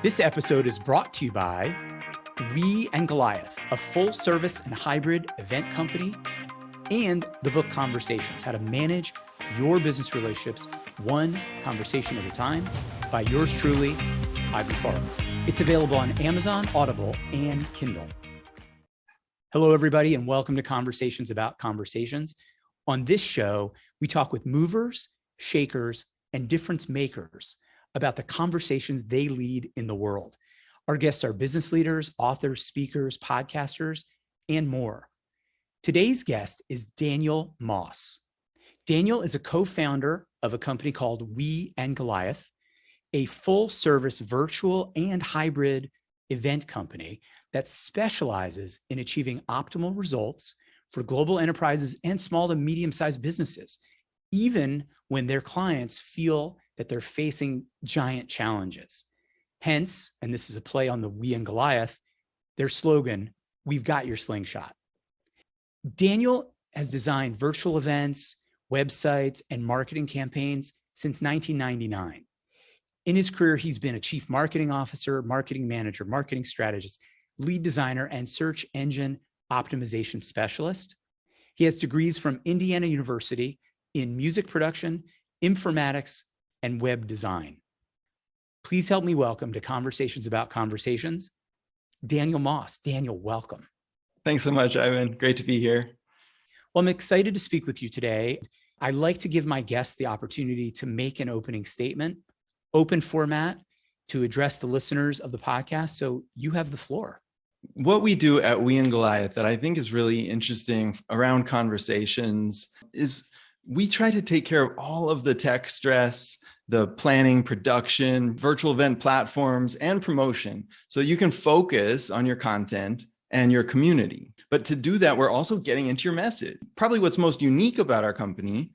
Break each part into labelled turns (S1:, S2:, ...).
S1: This episode is brought to you by We Goliath, a full-service and hybrid event company, and the book Conversations, How to Manage Your Business Relationships One Conversation at a Time by yours truly, Ivan Farmer. It's available on Amazon, Audible, and Kindle. Hello, everybody, and welcome to Conversations About Conversations. On this show, we talk with movers, shakers, and difference makers about the conversations they lead in the world. Our guests are business leaders, authors, speakers, podcasters, and more. Today's guest is Daniel Moss. Daniel is a co-founder of a company called We Goliath, a full-service virtual and hybrid event company that specializes in achieving optimal results for global enterprises and small to medium-sized businesses, even when their clients feel that they're facing giant challenges. Hence, and this is a play on the We Goliath, their slogan, "We've got your slingshot." Daniel has designed virtual events, websites, and marketing campaigns since 1999. In his career, he's been a chief marketing officer, marketing manager, marketing strategist, lead designer, and search engine optimization specialist. He has degrees from Indiana University in music production, informatics, and web design. Please help me welcome to Conversations About Conversations, Daniel Moss. Daniel, welcome.
S2: Thanks so much, Ivan. Great to be here.
S1: Well, I'm excited to speak with you today. I like to give my guests the opportunity to make an opening statement, open format, to address the listeners of the podcast. So you have the floor.
S2: What we do at We Goliath that I think is really interesting around conversations is we try to take care of all of the tech stress, the planning, production, virtual event platforms, and promotion, so you can focus on your content and your community. But to do that, we're also getting into your message. Probably what's most unique about our company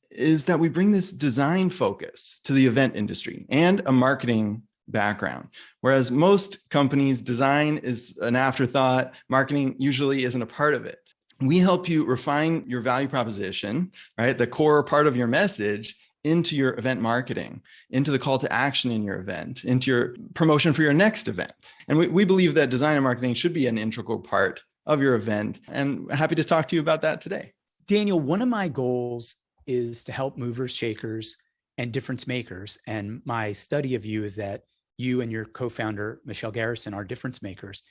S2: is that we bring this design focus to the event industry and a marketing background. Whereas most companies, design is an afterthought, marketing usually isn't a part of it. We help you refine your value proposition, right? The core part of your message into your event marketing, into the call to action in your event, into your promotion for your next event. And we believe that design and marketing should be an integral part of your event. And happy to talk to you about that today.
S1: Daniel, one of my goals is to help movers, shakers, and difference makers. And my study of you is that you and your co-founder, Michelle Garrison, are difference makers.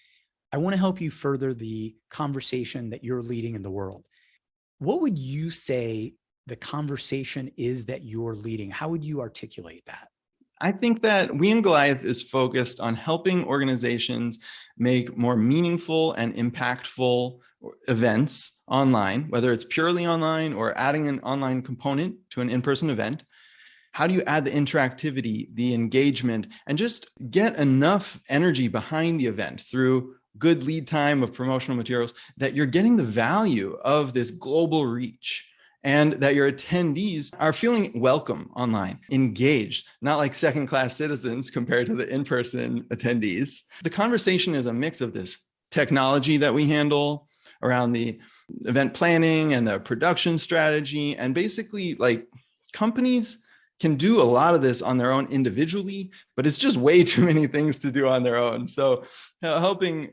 S1: I want to help you further the conversation that you're leading in the world. What would you say the conversation is that you're leading? How would you articulate that?
S2: I think that We Goliath is focused on helping organizations make more meaningful and impactful events online, whether it's purely online or adding an online component to an in-person event. How do you add the interactivity, the engagement, and just get enough energy behind the event through good lead time of promotional materials that you're getting the value of this global reach, and that your attendees are feeling welcome online, engaged, not like second-class citizens compared to the in-person attendees. The conversation is a mix of this technology that we handle around the event planning and the production strategy. And basically, like, companies can do a lot of this on their own individually, but it's just way too many things to do on their own. So helping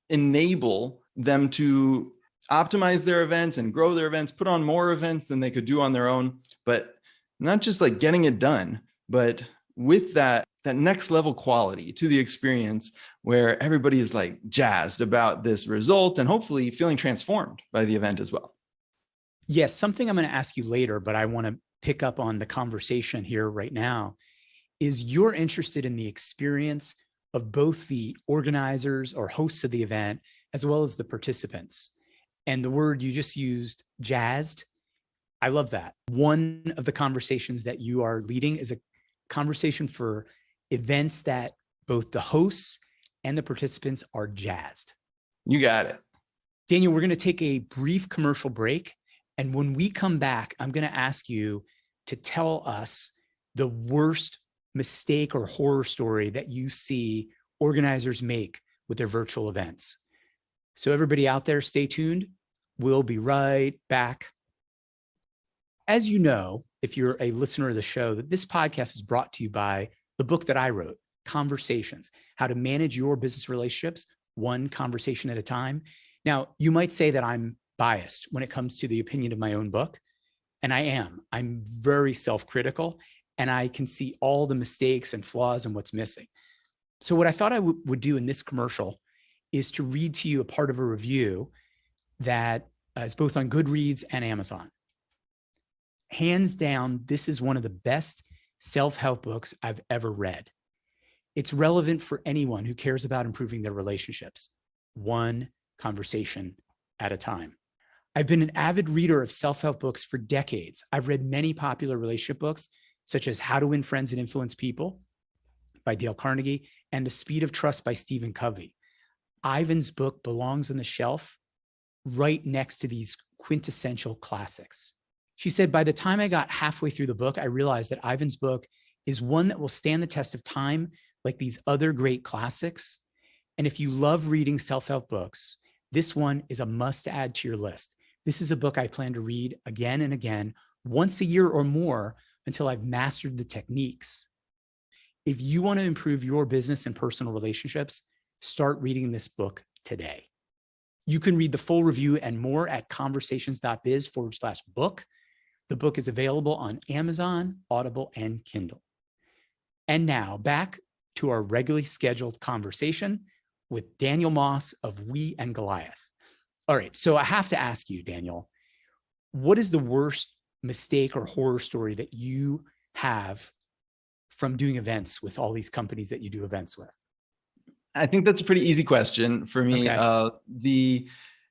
S2: enable them to optimize their events and grow their events, put on more events than they could do on their own, but not just like getting it done, but with that next level quality to the experience where everybody is like jazzed about this result and hopefully feeling transformed by the event as well.
S1: Yes, something I'm going to ask you later, but I want to pick up on the conversation here right now is you're interested in the experience of both the organizers or hosts of the event, as well as the participants. And the word you just used, jazzed, I love that. One of the conversations that you are leading is a conversation for events that both the hosts and the participants are jazzed.
S2: You got it.
S1: Daniel, we're going to take a brief commercial break. And when we come back, I'm going to ask you to tell us the worst mistake or horror story that you see organizers make with their virtual events. So everybody out there, stay tuned. We'll be right back. As you know, if you're a listener of the show, that this podcast is brought to you by the book that I wrote, Conversations, How to Manage Your Business Relationships One Conversation at a Time. Now, you might say that I'm biased when it comes to the opinion of my own book, and I am. I'm very self-critical, and I can see all the mistakes and flaws and what's missing. So what I thought I would do in this commercial is to read to you a part of a review that is both on Goodreads and Amazon. Hands down, this is one of the best self-help books I've ever read. It's relevant for anyone who cares about improving their relationships, one conversation at a time. I've been an avid reader of self-help books for decades. I've read many popular relationship books, such as How to Win Friends and Influence People by Dale Carnegie and The Speed of Trust by Stephen Covey. Ivan's book belongs on the shelf right next to these quintessential classics. She said, by the time I got halfway through the book, I realized that Ivan's book is one that will stand the test of time like these other great classics. And if you love reading self-help books, this one is a must add to your list. This is a book I plan to read again and again, once a year or more, until I've mastered the techniques. If you want to improve your business and personal relationships, start reading this book today. You can read the full review and more at conversations.biz/book. The book is available on Amazon, Audible, and Kindle. And now back to our regularly scheduled conversation with Daniel Moss of We and Goliath. All right, so I have to ask you, Daniel, what is the worst mistake or horror story that you have from doing events with all these companies that you do events with?
S2: I think that's a pretty easy question for me.
S1: Okay.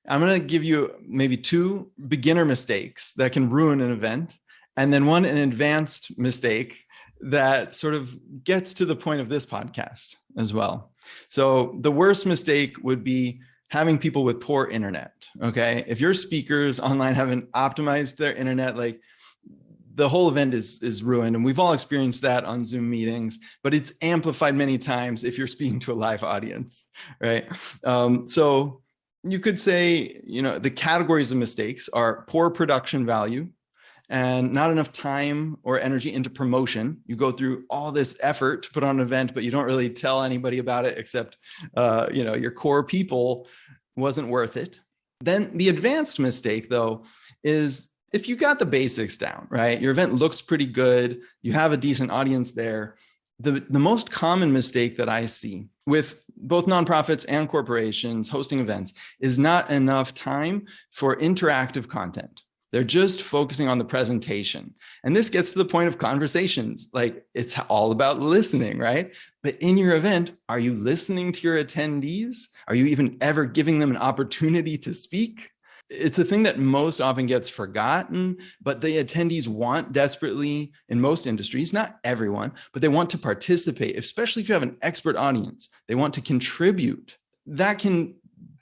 S2: I'm going to give you maybe two beginner mistakes that can ruin an event, and then an advanced mistake that sort of gets to the point of this podcast as well. So the worst mistake would be having people with poor internet. Okay. If your speakers online haven't optimized their internet, like the whole event is ruined. And we've all experienced that on Zoom meetings, but it's amplified many times if you're speaking to a live audience, right? So you could say, the categories of mistakes are poor production value and not enough time or energy into promotion. You go through all this effort to put on an event, but you don't really tell anybody about it except, your core people. Wasn't worth it. Then the advanced mistake, though, is if you got the basics down, right? Your event looks pretty good. You have a decent audience there. The most common mistake that I see with both nonprofits and corporations hosting events is not enough time for interactive content. They're just focusing on the presentation. And this gets to the point of conversations. Like, it's all about listening, right? But in your event, are you listening to your attendees? Are you even ever giving them an opportunity to speak? It's a thing that most often gets forgotten, but the attendees want desperately in most industries, not everyone, but they want to participate, especially if you have an expert audience. They want to contribute. That can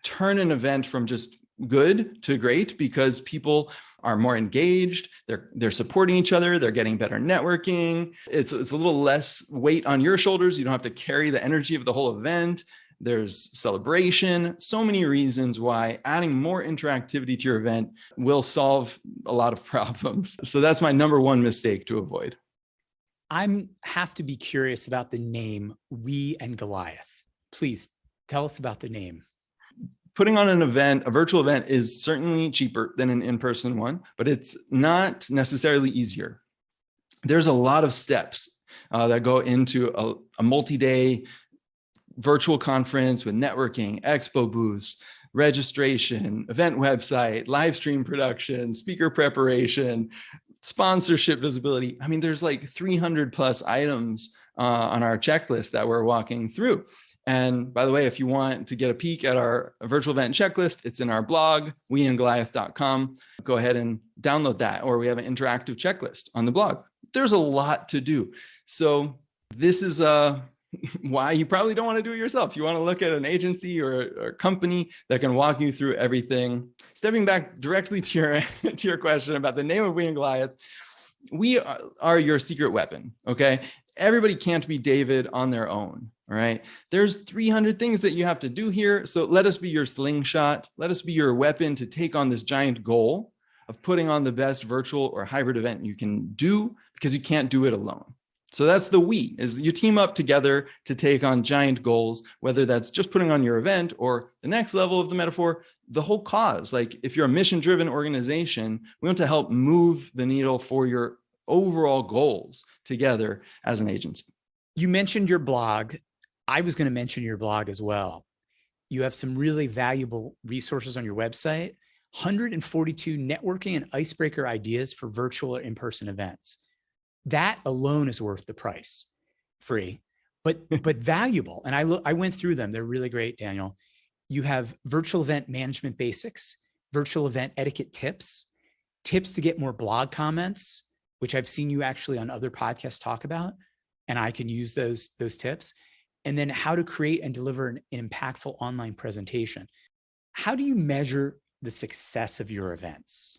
S2: turn an event from just good to great because people are more engaged, they're supporting each other, they're getting better networking. It's a little less weight on your shoulders. You don't have to carry the energy of the whole event. There's celebration, so many reasons why adding more interactivity to your event will solve a lot of problems. So that's my number one mistake to avoid.
S1: I have to be curious about the name We and Goliath. Please tell us about the name.
S2: Putting on an event, a virtual event, is certainly cheaper than an in-person one, but it's not necessarily easier. There's a lot of steps that go into a multi-day virtual conference with networking, expo booths, registration, event website, live stream production, speaker preparation, sponsorship visibility. I mean, there's like 300 plus items on our checklist that we're walking through. And by the way, if you want to get a peek at our virtual event checklist, it's in our blog, weandgoliath.com. Go ahead and download that, or we have an interactive checklist on the blog. There's a lot to do. So this is why you probably don't want to do it yourself. You want to look at an agency or a company that can walk you through everything. Stepping back directly to your question about the name of We and Goliath, we are your secret weapon, okay? Everybody can't be David on their own, all right? There's 300 things that you have to do here, so let us be your slingshot. Let us be your weapon to take on this giant goal of putting on the best virtual or hybrid event you can do, because you can't do it alone. So that's the we, is you team up together to take on giant goals, whether that's just putting on your event or the next level of the metaphor, the whole cause. Like if you're a mission-driven organization, we want to help move the needle for your overall goals together as an agency.
S1: You mentioned your blog. I was going to mention your blog as well. You have some really valuable resources on your website, 142 networking and icebreaker ideas for virtual or in-person events. That alone is worth the price. Free, but valuable. And I went through them. They're really great, Daniel. You have virtual event management basics, virtual event etiquette tips to get more blog comments, which I've seen you actually on other podcasts talk about, and I can use those tips. And then how to create and deliver an impactful online presentation. How do you measure the success of your events?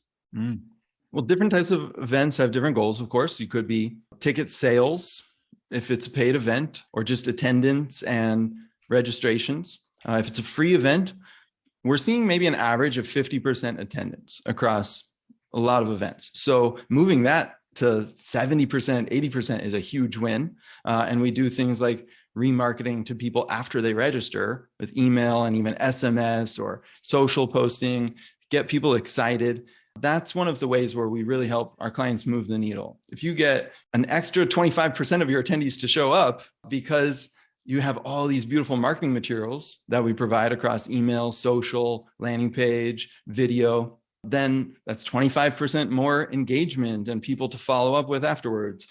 S2: Well, different types of events have different goals, of course. You could be ticket sales if it's a paid event, or just attendance and registrations. If it's a free event, we're seeing maybe an average of 50% attendance across a lot of events. So moving that to 70%, 80% is a huge win. And we do things like remarketing to people after they register with email and even SMS or social posting, get people excited. That's one of the ways where we really help our clients move the needle. If you get an extra 25% of your attendees to show up because you have all these beautiful marketing materials that we provide across email, social, landing page, video, then that's 25% more engagement and people to follow up with afterwards.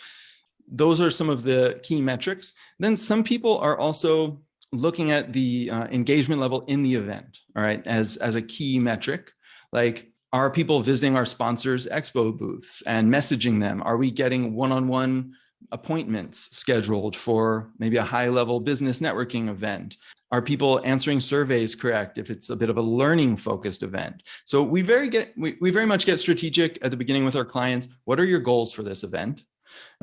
S2: Those are some of the key metrics. Then some people are also looking at the engagement level in the event, all right, as a key metric. Like, are people visiting our sponsors' expo booths and messaging them? Are we getting one-on-one appointments scheduled for maybe a high-level business networking event? Are people answering surveys correct if it's a bit of a learning-focused event? So we very much get strategic at the beginning with our clients. What are your goals for this event?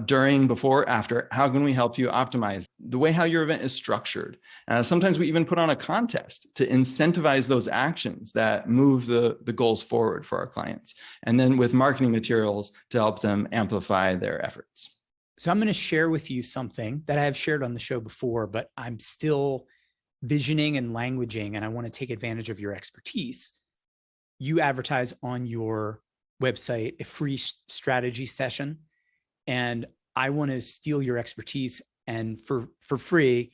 S2: During, before, after, how can we help you optimize the way how your event is structured? Sometimes we even put on a contest to incentivize those actions that move the goals forward for our clients. And then with marketing materials to help them amplify their efforts.
S1: So I'm going to share with you something that I have shared on the show before, but I'm still visioning and languaging, and I want to take advantage of your expertise. You advertise on your website a free strategy session, and I want to steal your expertise and for free,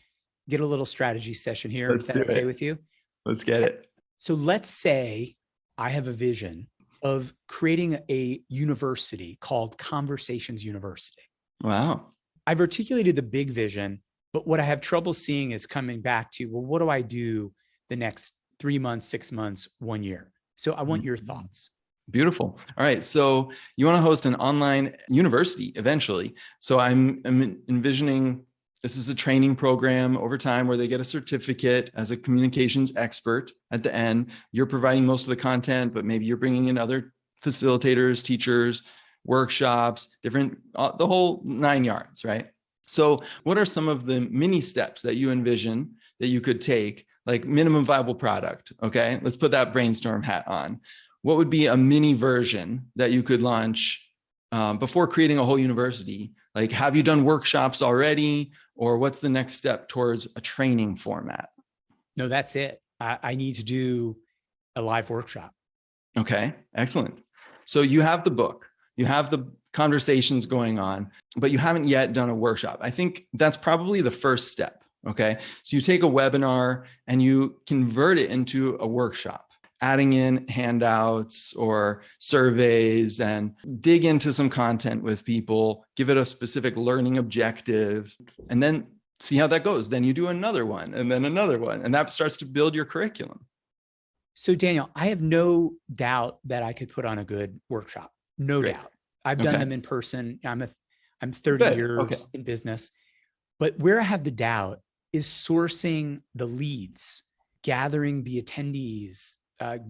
S1: get a little strategy session here. Is that okay with you?
S2: Let's get it.
S1: So let's say I have a vision of creating a university called Conversations University.
S2: Wow.
S1: I've articulated the big vision, but what I have trouble seeing is coming back to, well, what do I do the next 3 months, 6 months, 1 year? So I want your thoughts.
S2: Beautiful. All right. So you want to host an online university eventually. So I'm envisioning this is a training program over time where they get a certificate as a communications expert at the end. You're providing most of the content, but maybe you're bringing in other facilitators, teachers, workshops, different, the whole 9 yards, right? So what are some of the mini steps that you envision that you could take, like minimum viable product? Okay. Let's put that brainstorm hat on. What would be a mini version that you could launch before creating a whole university? Like, have you done workshops already? Or what's the next step towards a training format?
S1: No, that's it. I need to do a live workshop.
S2: Okay, excellent. So you have the book, you have the conversations going on, but you haven't yet done a workshop. I think that's probably the first step. Okay, so you take a webinar and you convert it into a workshop, adding in handouts or surveys and dig into some content with people, give it a specific learning objective, and then see how that goes. Then you do another one and then another one, and that starts to build your curriculum.
S1: So Daniel, I have no doubt that I could put on a good workshop. No doubt. I've done them in person. I'm 30 years in business, but where I have the doubt is sourcing the leads, gathering the attendees,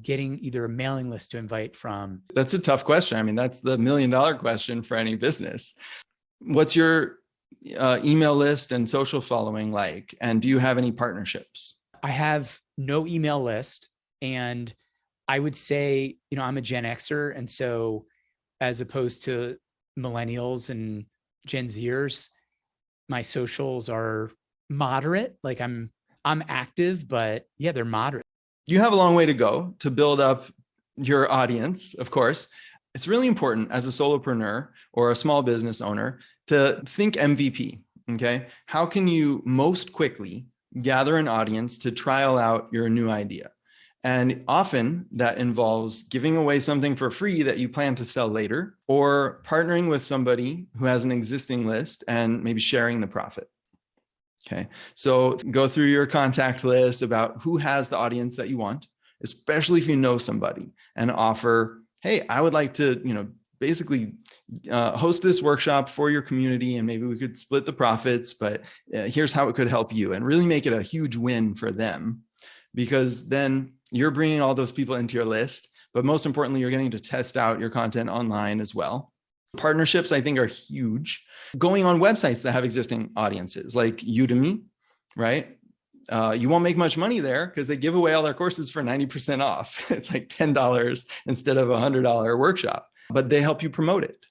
S1: getting either a mailing list to invite from.
S2: That's a tough question. I mean, that's the $1 million question for any business. What's your email list and social following like? And do you have any partnerships?
S1: I have no email list. And I would say, I'm a Gen Xer. And so as opposed to millennials and Gen Zers, My socials are moderate. Like I'm active, but yeah, they're moderate.
S2: You have a long way to go to build up your audience, of course. It's really important as a solopreneur or a small business owner to think MVP. Okay. How can you most quickly gather an audience to trial out your new idea? And often that involves giving away something for free that you plan to sell later, or partnering with somebody who has an existing list and maybe sharing the profit. Okay. So go through your contact list about who has the audience that you want, especially if you know somebody, and offer, hey, I would like to, basically host this workshop for your community, and maybe we could split the profits, but here's how it could help you, and really make it a huge win for them, because then you're bringing all those people into your list. But most importantly, you're getting to test out your content online as well. Partnerships, I think, are huge. Going on websites that have existing audiences like Udemy, right? You won't make much money there because they give away all their courses for 90% off. It's like $10 instead of a $100 workshop, but they help you promote it.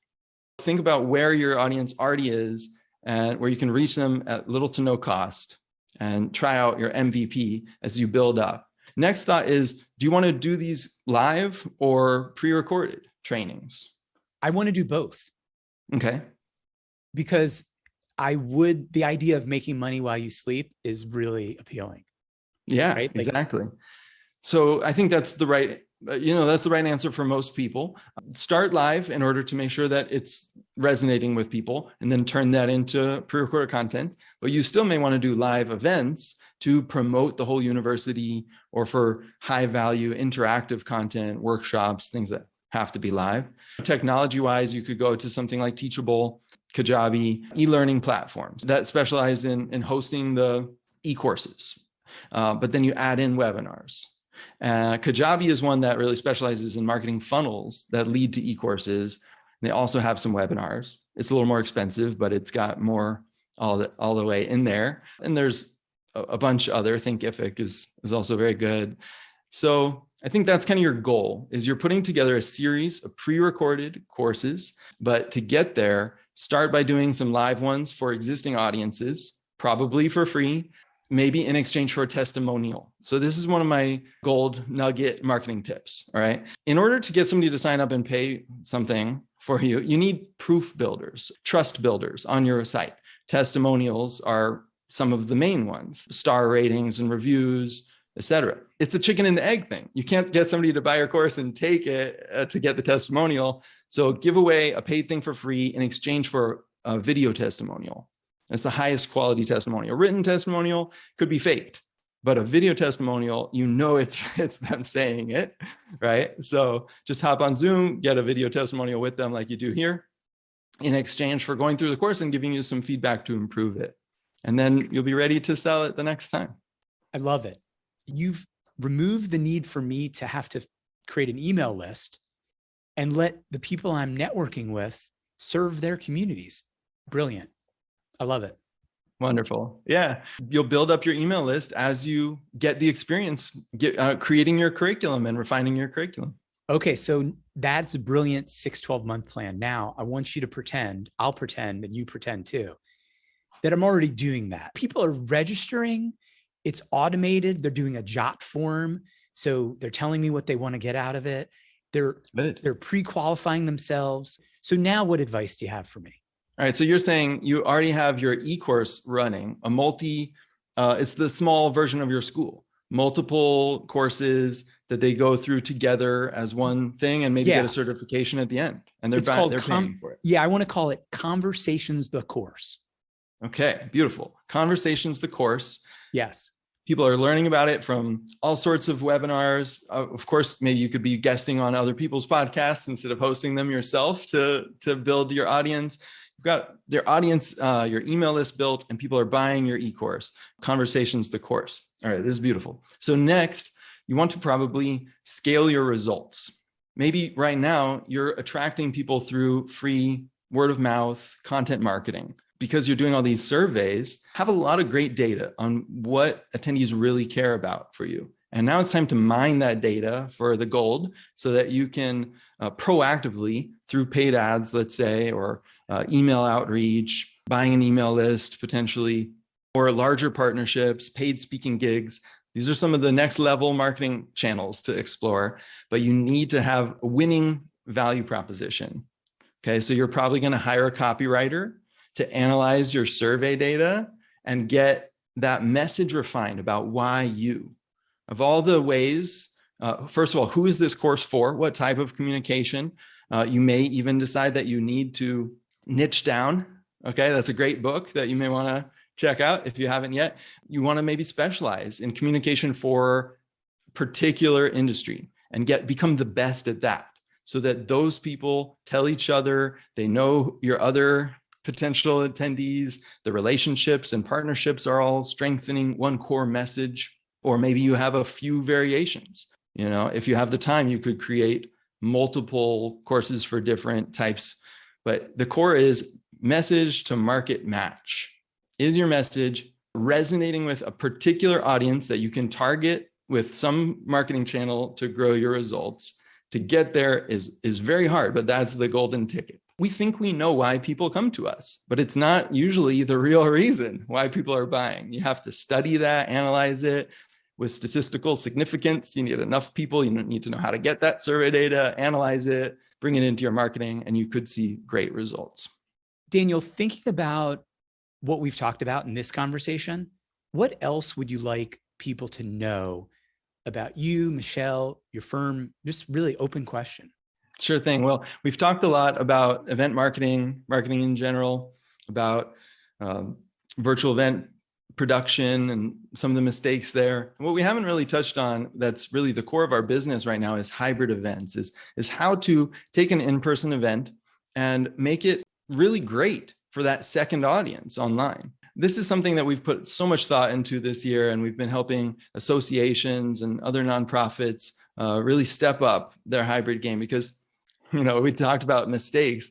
S2: Think about where your audience already is and where you can reach them at little to no cost, and try out your MVP as you build up. Next thought is, do you want to do these live or pre-recorded trainings?
S1: I want to do both.
S2: Okay.
S1: Because the idea of making money while you sleep is really appealing.
S2: Yeah,
S1: right?
S2: Exactly. So I think that's the right answer for most people. Start live in order to make sure that it's resonating with people, and then turn that into pre-recorded content. But you still may want to do live events to promote the whole university, or for high value interactive content, workshops, things that have to be live. Technology wise, you could go to something like Teachable, Kajabi, e-learning platforms that specialize in hosting the e-courses. But then you add in webinars. Kajabi is one that really specializes in marketing funnels that lead to e-courses. They also have some webinars. It's a little more expensive, but it's got more all the way in there. And there's a bunch other. Thinkific is also very good. So I think that's kind of your goal, is you're putting together a series of pre-recorded courses, but to get there, start by doing some live ones for existing audiences, probably for free, maybe in exchange for a testimonial. So this is one of my gold nugget marketing tips. All right. In order to get somebody to sign up and pay something for you, you need proof builders, trust builders on your site. Testimonials are some of the main ones: star ratings and reviews, etc. It's a chicken and the egg thing. You can't get somebody to buy your course and take it to get the testimonial. So give away a paid thing for free in exchange for a video testimonial. That's the highest quality testimonial. Written testimonial could be faked, but a video testimonial, it's them saying it, right? So just hop on Zoom, get a video testimonial with them like you do here, in exchange for going through the course and giving you some feedback to improve it. And then you'll be ready to sell it the next time.
S1: I love it. You've removed the need for me to have to create an email list and let the people I'm networking with serve their communities. Brilliant. I love it.
S2: Wonderful. Yeah. You'll build up your email list as you get the experience, creating your curriculum and refining your curriculum.
S1: Okay. So that's a brilliant 6-12 month plan. Now I want you to pretend, I'll pretend, and you pretend too, that I'm already doing that. People are registering. It's automated. They're doing a jot form. So they're telling me what they want to get out of it. They're pre-qualifying themselves. So now what advice do you have for me?
S2: All right. So you're saying you already have your e-course running, it's the small version of your school, multiple courses that they go through together as one thing, and maybe get a certification at the end. And they're paying for it.
S1: Yeah. I want to call it Conversations, the course.
S2: Okay. Beautiful. Conversations, the course.
S1: Yes.
S2: People are learning about it from all sorts of webinars. Of course, maybe you could be guesting on other people's podcasts instead of hosting them yourself to build your audience. You've got their audience, your email list built, and people are buying your e-course. Conversations, the course. All right, this is beautiful. So next, you want to probably scale your results. Maybe right now you're attracting people through free word of mouth content marketing. Because you're doing all these surveys, have a lot of great data on what attendees really care about for you. And now it's time to mine that data for the gold, so that you can proactively, through paid ads, let's say, or email outreach, buying an email list potentially, or larger partnerships, paid speaking gigs. These are some of the next level marketing channels to explore, but you need to have a winning value proposition. Okay, so you're probably going to hire a copywriter to analyze your survey data and get that message refined about why you. Of all the ways, first of all, who is this course for? What type of communication? You may even decide that you need to niche down. Okay, that's a great book that you may want to check out if you haven't yet. You want to maybe specialize in communication for particular industry and become the best at that, so that those people tell each other, they know your other potential attendees, the relationships and partnerships are all strengthening one core message. Or maybe you have a few variations. If you have the time, you could create multiple courses for different types, but the core is message to market match. Is your message resonating with a particular audience that you can target with some marketing channel to grow your results? To get there is very hard, but that's the golden ticket. We think we know why people come to us, but it's not usually the real reason why people are buying. You have to study that, analyze it with statistical significance. You need enough people. You need to know how to get that survey data, analyze it, bring it into your marketing, and you could see great results.
S1: Daniel, thinking about what we've talked about in this conversation, what else would you like people to know about you, Michelle, your firm? Just really open question.
S2: Sure thing. Well, we've talked a lot about event marketing in general, about virtual event production and some of the mistakes there. And what we haven't really touched on, that's really the core of our business right now, is hybrid events, is how to take an in-person event and make it really great for that second audience online. This is something that we've put so much thought into this year, and we've been helping associations and other nonprofits really step up their hybrid game, because we talked about mistakes.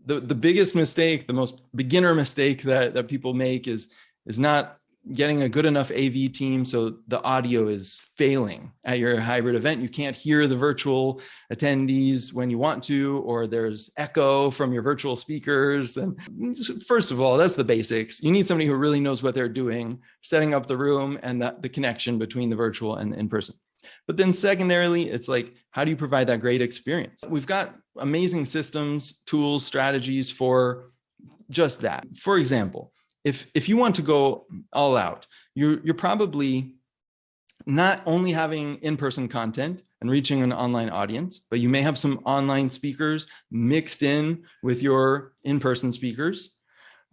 S2: The biggest mistake, the most beginner mistake that people make is not getting a good enough AV team so the audio is failing at your hybrid event. You can't hear the virtual attendees when you want to, or there's echo from your virtual speakers. And first of all, that's the basics. You need somebody who really knows what they're doing, setting up the room and the connection between the virtual and the in-person. But then secondarily, it's like, how do you provide that great experience? We've got amazing systems, tools, strategies for just that. For example, if you want to go all out, you're probably not only having in-person content and reaching an online audience, but you may have some online speakers mixed in with your in-person speakers.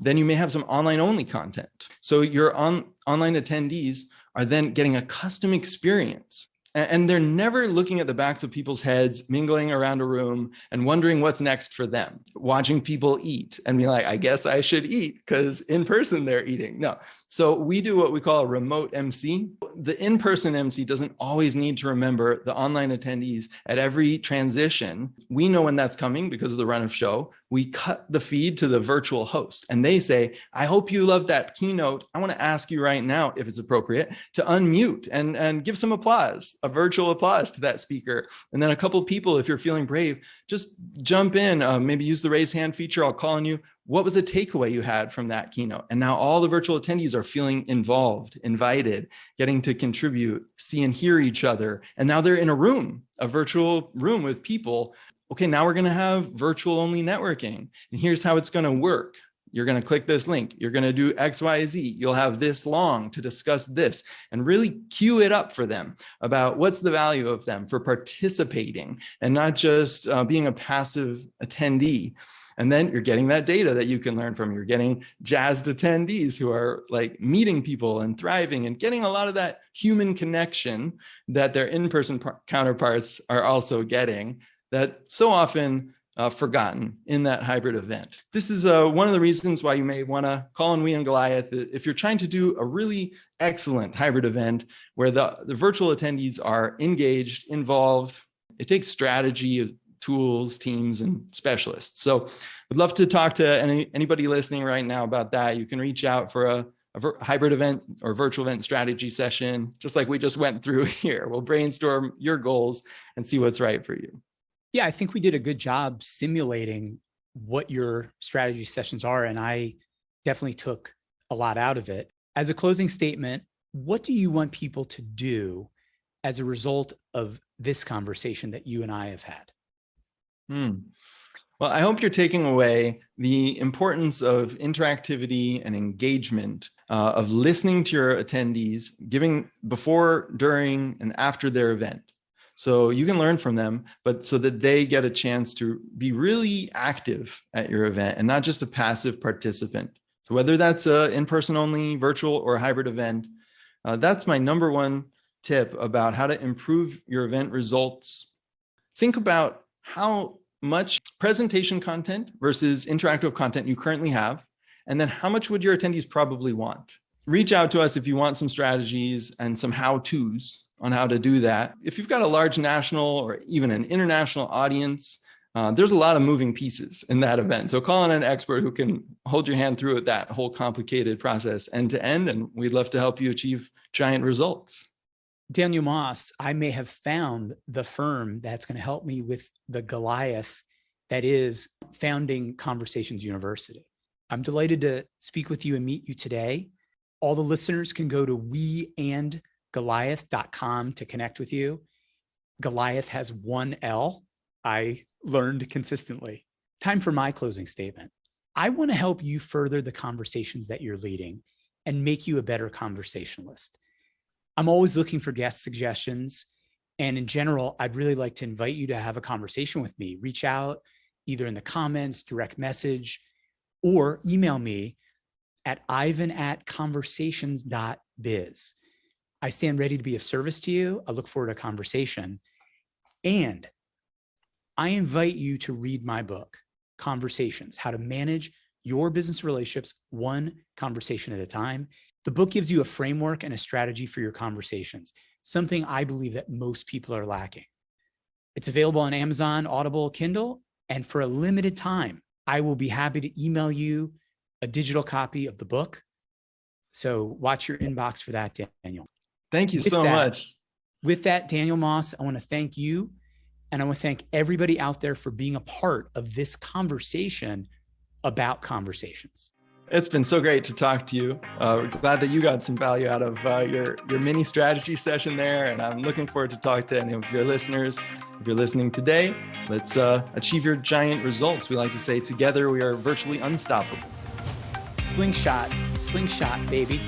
S2: Then you may have some online only content. So your online attendees are then getting a custom experience. And they're never looking at the backs of people's heads, mingling around a room and wondering what's next for them, watching people eat and be like, I guess I should eat because in person they're eating. No. So we do what we call a remote MC. The in-person MC doesn't always need to remember the online attendees at every transition. We know when that's coming because of the run of show. We cut the feed to the virtual host and they say, I hope you love that keynote. I want to ask you right now, if it's appropriate, to unmute and give some applause, a virtual applause to that speaker. And then a couple people, if you're feeling brave, just jump in, maybe use the raise hand feature. I'll call on you. What was a takeaway you had from that keynote? And now all the virtual attendees are feeling involved, invited, getting to contribute, see and hear each other. And now they're in a virtual room with people. Okay, now we're going to have virtual only networking. And here's how it's going to work. You're going to click this link. You're going to do X, Y, Z. You'll have this long to discuss this and really cue it up for them about what's the value of them for participating and not just being a passive attendee. And then you're getting that data that you can learn from. You're getting jazzed attendees who are like meeting people and thriving and getting a lot of that human connection that their in-person counterparts are also getting, that so often forgotten in that hybrid event. This is one of the reasons why you may want to call on We and Goliath if you're trying to do a really excellent hybrid event where the virtual attendees are engaged, involved. It takes strategy, tools, teams, and specialists. So I'd love to talk to anybody listening right now about that. You can reach out for a hybrid event or virtual event strategy session, just like we just went through here. We'll brainstorm your goals and see what's right for you.
S1: Yeah, I think we did a good job simulating what your strategy sessions are. And I definitely took a lot out of it. As a closing statement, what do you want people to do as a result of this conversation that you and I have had?
S2: Well, I hope you're taking away the importance of interactivity and engagement, of listening to your attendees, giving before, during, and after their event. So you can learn from them, but so that they get a chance to be really active at your event and not just a passive participant. So whether that's a in-person only, virtual, or hybrid event, that's my number one tip about how to improve your event results. Think about how much presentation content versus interactive content you currently have, and then how much would your attendees probably want. Reach out to us if you want some strategies and some how-tos on how to do that. If you've got a large national or even an international audience, there's a lot of moving pieces in that event. So call on an expert who can hold your hand through that whole complicated process end to end, and we'd love to help you achieve giant results.
S1: Daniel Moss, I may have found the firm that's going to help me with the Goliath that is founding Conversations University. I'm delighted to speak with you and meet you today. All the listeners can go to weandgoliath.com to connect with you. Goliath has one L. I learned consistently. Time for my closing statement. I want to help you further the conversations that you're leading and make you a better conversationalist. I'm always looking for guest suggestions. And in general, I'd really like to invite you to have a conversation with me. Reach out either in the comments, direct message, or email me at ivan@conversations.biz. I stand ready to be of service to you. I look forward to a conversation. And I invite you to read my book, Conversations: How to Manage Your Business Relationships One Conversation at a Time. The book gives you a framework and a strategy for your conversations, something I believe that most people are lacking. It's available on Amazon, Audible, Kindle, and for a limited time, I will be happy to email you a digital copy of the book. So watch your inbox for that, Daniel.
S2: Thank you so much.
S1: With that, Daniel Moss, I want to thank you, and I want to thank everybody out there for being a part of this conversation about conversations.
S2: It's been so great to talk to you. We're glad that you got some value out of your mini strategy session there. And I'm looking forward to talk to any of your listeners. If you're listening today, let's achieve your giant results. We like to say together we are virtually unstoppable.
S1: Slingshot, baby.